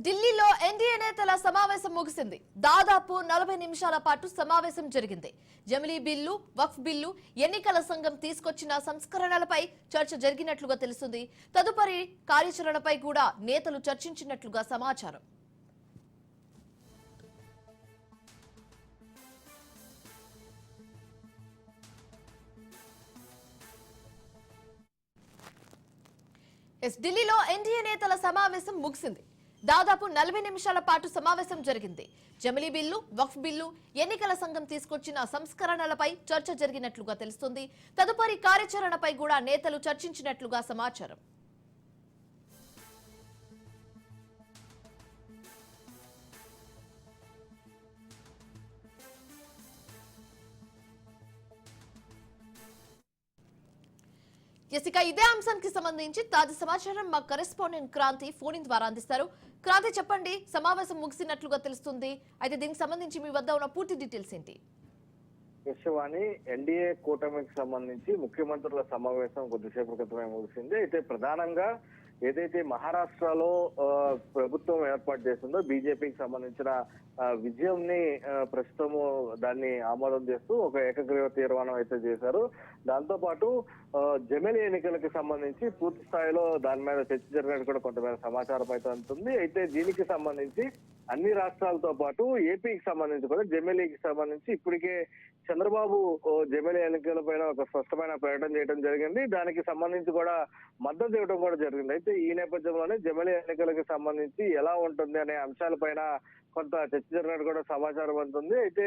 ఢిల్లీలో ఎన్డీఏ నేతల సమావేశం ముగిసింది. దాదాపు 40 నిమిషాల పాటు సమావేశం జరిగింది. జమిలీ బిల్లు, వక్ఫ్ బిల్లు, ఎన్నికల సంఘం తీసుకొచ్చిన సంస్కరణలపై చర్చ జరిగినట్లుగా తెలుస్తుంది. తదుపరి కార్యాచరణపై కూడా నేతలు చర్చించినట్లుగా సమాచారం. ఢిల్లీలో ఎన్డీఏ నేతల సమావేశం ముగిసింది. దాదాపు 40 నిమిషాల పాటు సమావేశం జరిగింది. జమిలీ బిల్లు, వక్ఫ్ బిల్లు, ఎన్నికల సంఘం తీసుకొచ్చిన సంస్కరణలపై చర్చ జరిగినట్లుగా తెలుస్తుంది. తదుపరి కార్యాచరణపై కూడా నేతలు చర్చించినట్లుగా సమాచారం. ఇక ఇదే అంశానికి సంబంధించి తాజా సమాచారం మా కరెస్పాండెంట్ క్రాంతి ఫోన్ ద్వారా అందిస్తారు. క్రాంతి, చెప్పండి, సమావేశం ముగిసినట్లుగా తెలుస్తుంది. అయితే దీనికి సంబంధించి మీ వద్ద ఉన్న పూర్తి డీటెయిల్స్ ఏంటి? విశ్వాని ఎన్డీఏ కూటమికి సంబంధించి ముఖ్యమంత్రుల సమావేశం కొద్దిసేపు క్రితమే ముగిసింది. అయితే ప్రధానంగా ఏదైతే మహారాష్ట్రలో ప్రభుత్వం ఏర్పాటు చేస్తుందో బీజేపీకి సంబంధించిన విజయంని ప్రస్తుతము దాన్ని ఆమోదం చేస్తూ ఒక ఏకగ్రీవ తీర్మానం అయితే చేశారు. దాంతో పాటు జమిలీ ఎన్నికలకు సంబంధించి పూర్తి స్థాయిలో దాని మీద చర్చ జరిగినట్టు కూడా కొంతమేర సమాచారం అయితే ఉంటుంది. అయితే దీనికి సంబంధించి అన్ని రాష్ట్రాలతో పాటు ఏపీకి సంబంధించి కూడా జమిలీకి సంబంధించి ఇప్పటికే చంద్రబాబు జమిలీ ఎన్నికల పైన ఒక స్పష్టమైన ప్రకటన చేయడం జరిగింది. దానికి సంబంధించి కూడా మద్దతు ఇవ్వడం కూడా జరిగింది. అయితే ఈ నేపథ్యంలోనే జమిలీ ఎన్నికలకు సంబంధించి ఎలా ఉంటుంది అనే అంశాలపైన కొంత చర్చ జరిగినట్టు కూడా సమాచారం అందుతుంది. అయితే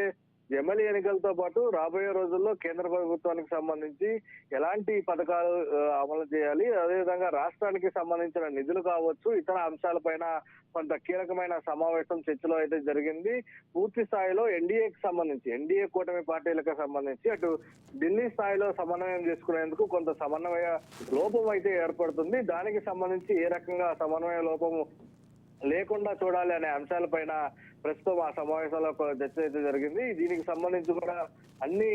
జమిలీ ఎన్నికలతో పాటు రాబోయే రోజుల్లో కేంద్ర ప్రభుత్వానికి సంబంధించి ఎలాంటి పథకాలు అమలు చేయాలి, అదేవిధంగా రాష్ట్రానికి సంబంధించిన నిధులు కావచ్చు, ఇతర అంశాలపైన కొంత కీలకమైన సమావేశం చర్చలో అయితే జరిగింది. పూర్తి స్థాయిలో ఎన్డీఏకి సంబంధించి ఎన్డీఏ కూటమి పార్టీలకు సంబంధించి అటు ఢిల్లీ స్థాయిలో సమన్వయం చేసుకునేందుకు కొంత సమన్వయ లోపం అయితే ఏర్పడుతుంది. దానికి సంబంధించి ఏ రకంగా సమన్వయ లోపము లేకుండా చూడాలి అనే అంశాలపైన ప్రస్తుతం ఆ సమావేశంలో చర్చ అయితే జరిగింది. దీనికి సంబంధించి కూడా అన్ని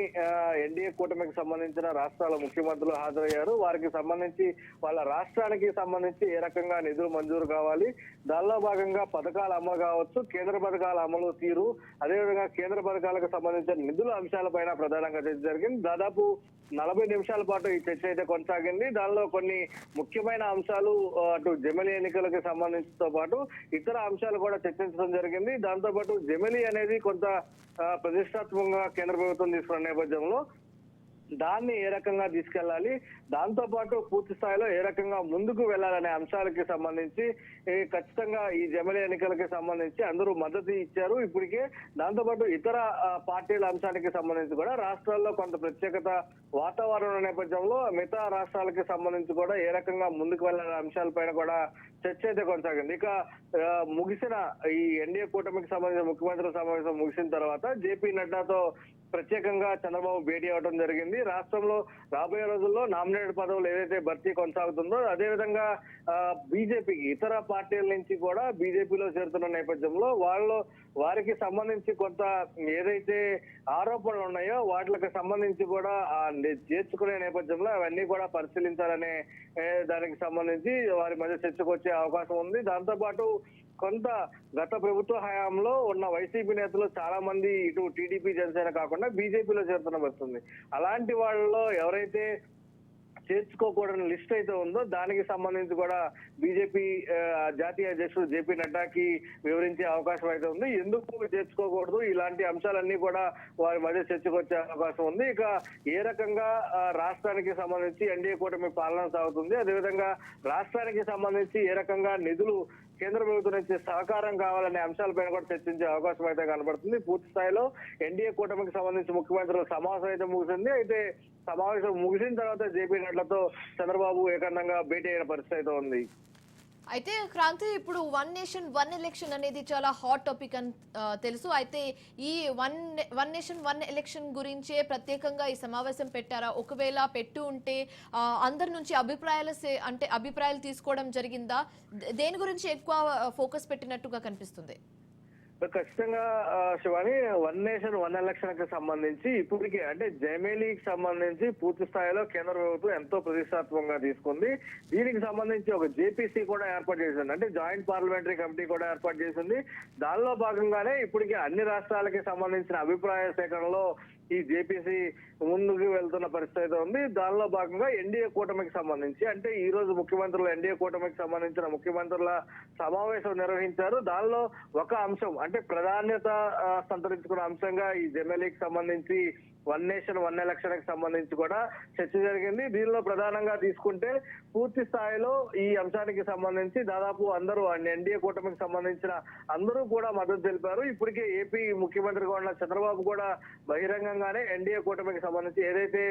ఎన్డీఏ కూటమికి సంబంధించిన రాష్ట్రాల ముఖ్యమంత్రులు హాజరయ్యారు. వారికి సంబంధించి వాళ్ళ రాష్ట్రానికి సంబంధించి ఏ రకంగా నిధులు మంజూరు కావాలి, దానిలో భాగంగా పథకాల అమలు కావచ్చు, కేంద్ర పథకాల అమలు తీరు, అదేవిధంగా కేంద్ర పథకాలకు సంబంధించిన నిధుల అంశాలపైన ప్రధానంగా చర్చ జరిగింది. దాదాపు 40 నిమిషాల పాటు ఈ చర్చ అయితే కొనసాగింది. దానిలో కొన్ని ముఖ్యమైన అంశాలు అటు జమిలీ ఎన్నికలకు సంబంధించితో పాటు ఇతర అంశాలు కూడా చర్చించడం జరిగింది. దాంతో పాటు జమిలీ అనేది కొంత ప్రతిష్టాత్మకంగా కేంద్ర ప్రభుత్వం తీసుకున్న నేపథ్యంలో దాన్ని ఏ రకంగా తీసుకెళ్లాలి, దాంతో పాటు పూర్తి స్థాయిలో ఏ రకంగా ముందుకు వెళ్లాలనే అంశాలకి సంబంధించి ఖచ్చితంగా ఈ జమిలీ ఎన్నికలకి సంబంధించి అందరూ మద్దతు ఇచ్చారు ఇప్పటికే. దాంతో పాటు ఇతర పార్టీల అంశానికి సంబంధించి కూడా రాష్ట్రాల్లో కొంత ప్రత్యేకత వాతావరణం నేపథ్యంలో మిగతా రాష్ట్రాలకి సంబంధించి కూడా ఏ రకంగా ముందుకు వెళ్లాలనే అంశాలపైన కూడా చర్చ అయితే కొనసాగింది. ఇక ముగిసిన ఈ ఎన్డీఏ కూటమికి సంబంధించిన ముఖ్యమంత్రుల సమావేశం ముగిసిన తర్వాత జేపీ నడ్డాతో ప్రత్యేకంగా చంద్రబాబు భేటీ అవడం జరిగింది. రాష్ట్రంలో రాబోయే రోజుల్లో నామినేటెడ్ పదవులు ఏదైతే భర్తీ కొనసాగుతుందో అదేవిధంగా బీజేపీకి ఇతర పార్టీల నుంచి కూడా బీజేపీలో చేరుతున్న నేపథ్యంలో వారికి సంబంధించి కొంత ఏదైతే ఆరోపణలు ఉన్నాయో వాటికి సంబంధించి కూడా చేర్చుకునే నేపథ్యంలో అవన్నీ కూడా పరిశీలించాలనే దానికి సంబంధించి వారి మధ్య చర్చకు వచ్చే అవకాశం ఉంది. దాంతో పాటు కొంత గత ప్రభుత్వ హయాంలో ఉన్న వైసీపీ నేతలు చాలా మంది ఇటు టీడీపీ జనసేన కాకుండా బీజేపీలో చేరుతున్న వస్తుంది. అలాంటి వాళ్ళలో ఎవరైతే చేర్చుకోకూడని లిస్ట్ అయితే ఉందో దానికి సంబంధించి కూడా బీజేపీ జాతీయ అధ్యక్షుడు జేపీ నడ్డాకి వివరించే అవకాశం అయితే ఉంది. ఎందుకు చేర్చుకోకూడదు, ఇలాంటి అంశాలన్నీ కూడా వారి మధ్య చర్చకు వచ్చే అవకాశం ఉంది. ఇక ఏ రకంగా రాష్ట్రానికి సంబంధించి ఎన్డీఏ కూటమి పాలన సాగుతుంది, అదేవిధంగా రాష్ట్రానికి సంబంధించి ఏ రకంగా నిధులు కేంద్ర ప్రభుత్వం నుంచి సహకారం కావాలనే అంశాలపైన కూడా చర్చించే అవకాశం అయితే కనబడుతుంది. పూర్తి స్థాయిలో ఎన్డీఏ కూటమికి సంబంధించి ముఖ్యమంత్రుల సమావేశం అయితే ముగిసింది. అయితే సమావేశం ముగిసిన తర్వాత జేపీ నడ్డాతో చంద్రబాబు ఏకాంతంగా భేటీ అయిన పరిస్థితి అయితే ఉంది. అయితే క్రాంతి, ఇప్పుడు 1 నేషన్ 1 ఎలక్షన్ అనేది చాలా హాట్ టాపిక్ అని తెలుసు. అయితే ఈ 1 నేషన్ 1 ఎలక్షన్ గురించే ప్రత్యేకంగా ఈ సమావేశం పెట్టారా? ఒకవేళ పెట్టు ఉంటే అందరి నుంచి అభిప్రాయాలు తీసుకోవడం జరిగిందా? దేని గురించి ఎక్కువ ఫోకస్ పెట్టినట్టుగా కనిపిస్తుంది? ఖచ్చితంగా Shivani, one nation one election కి సంబంధించి ఇప్పటికే అంటే జైమేలీకి సంబంధించి పూర్తి స్థాయిలో కేంద్ర ప్రభుత్వం ఎంతో ప్రతిష్టాత్మకంగా తీసుకుంది. దీనికి సంబంధించి ఒక జేపీసీ కూడా ఏర్పాటు చేసింది, అంటే జాయింట్ పార్లమెంటరీ కమిటీ కూడా ఏర్పాటు చేసింది. దానిలో భాగంగానే ఇప్పటికే అన్ని రాష్ట్రాలకి సంబంధించిన అభిప్రాయ సేకరణలో ఈ జేపీసీ ముందుకు వెళ్తున్న పరిస్థితి అయితే ఉంది. దానిలో భాగంగా ఎన్డీఏ కూటమికి సంబంధించి అంటే ఈ రోజు ముఖ్యమంత్రులు ఎన్డీఏ కూటమికి సంబంధించిన ముఖ్యమంత్రుల సమావేశం నిర్వహించారు. దానిలో ఒక అంశం అంటే ప్రాధాన్యత సంతరించుకున్న అంశంగా ఈ జెమెలీకి సంబంధించి వన్ నేషన్ వన్ ఎలక్షన్ కి సంబంధించి కూడా చర్చ జరిగింది. దీనిలో ప్రధానంగా తీసుకుంటే పూర్తి స్థాయిలో ఈ అంశానికి సంబంధించి దాదాపు అందరూ ఎన్డీఏ కూటమికి సంబంధించిన అందరూ కూడా మద్దతు తెలిపారు. ఇప్పటికే ఏపీ ముఖ్యమంత్రిగా ఉన్న చంద్రబాబు కూడా బహిరంగంగానే ఎన్డీఏ కూటమికి సంబంధించి ఏదైతే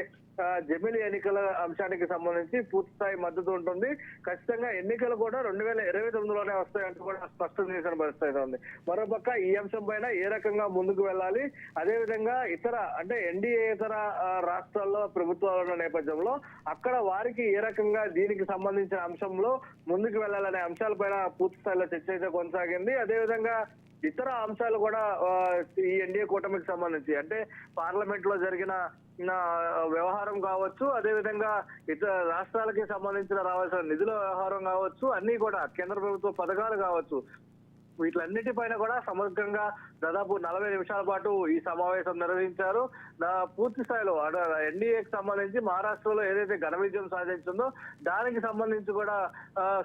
జమిలీ ఎన్నికల అంశానికి సంబంధించి పూర్తి స్థాయి మద్దతు ఉంటుంది. ఖచ్చితంగా ఎన్నికలు కూడా 2029లోనే వస్తాయంటూ కూడా స్పష్టం చేసిన పరిస్థితి ఉంది. మరోపక్క ఈ అంశం పైన ఏ రకంగా ముందుకు వెళ్ళాలి, అదేవిధంగా ఇతర అంటే ఎన్డీఏ ఇతర రాష్ట్రాల్లో ప్రభుత్వాలు ఉన్న నేపథ్యంలో అక్కడ వారికి ఏ రకంగా దీనికి సంబంధించిన అంశంలో ముందుకు వెళ్ళాలనే అంశాలపైన పూర్తి స్థాయిలో చర్చ అయితే కొనసాగింది. అదేవిధంగా ఇతర అంశాలు కూడా ఈ ఎన్డీఏ కూటమికి సంబంధించి అంటే పార్లమెంట్ లో జరిగిన వ్యవహారం కావచ్చు, అదేవిధంగా ఇతర రాష్ట్రాలకి సంబంధించిన రావాల్సిన నిధుల వ్యవహారం కావచ్చు, అన్ని కూడా కేంద్ర ప్రభుత్వ పథకాలు కావచ్చు, వీటిలన్నిటిపైన కూడా సమగ్రంగా దాదాపు 40 నిమిషాల పాటు ఈ సమావేశం నిర్వహించారు. పూర్తి స్థాయిలో ఎన్డీఏకి సంబంధించి మహారాష్ట్రలో ఏదైతే ఘన విజయం సాధించిందో దానికి సంబంధించి కూడా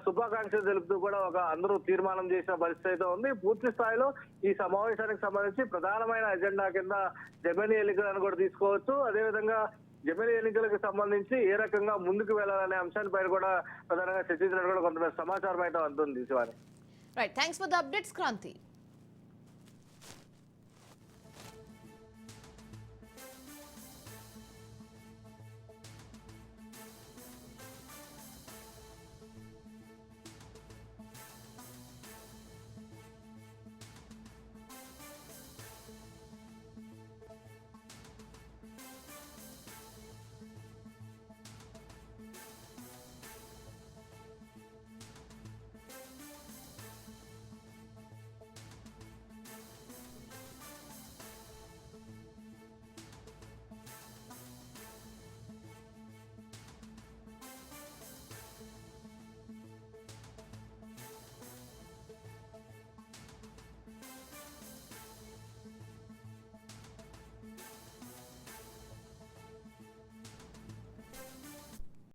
శుభాకాంక్షలు తెలుపుతూ కూడా అందరూ తీర్మానం చేసిన పరిస్థితి ఉంది. పూర్తి స్థాయిలో ఈ సమావేశానికి సంబంధించి ప్రధానమైన ఎజెండా కింద జమిలీ ఎన్నికలను కూడా తీసుకోవచ్చు. అదేవిధంగా జమిలీ ఎన్నికలకు సంబంధించి ఏ రకంగా ముందుకు వెళ్లాలనే అంశాలపై కూడా ప్రధానంగా చర్చించినట్టు కూడా కొంత సమాచారం అయితే అందుతుంది Shivani. Right, thanks for the updates Kranti.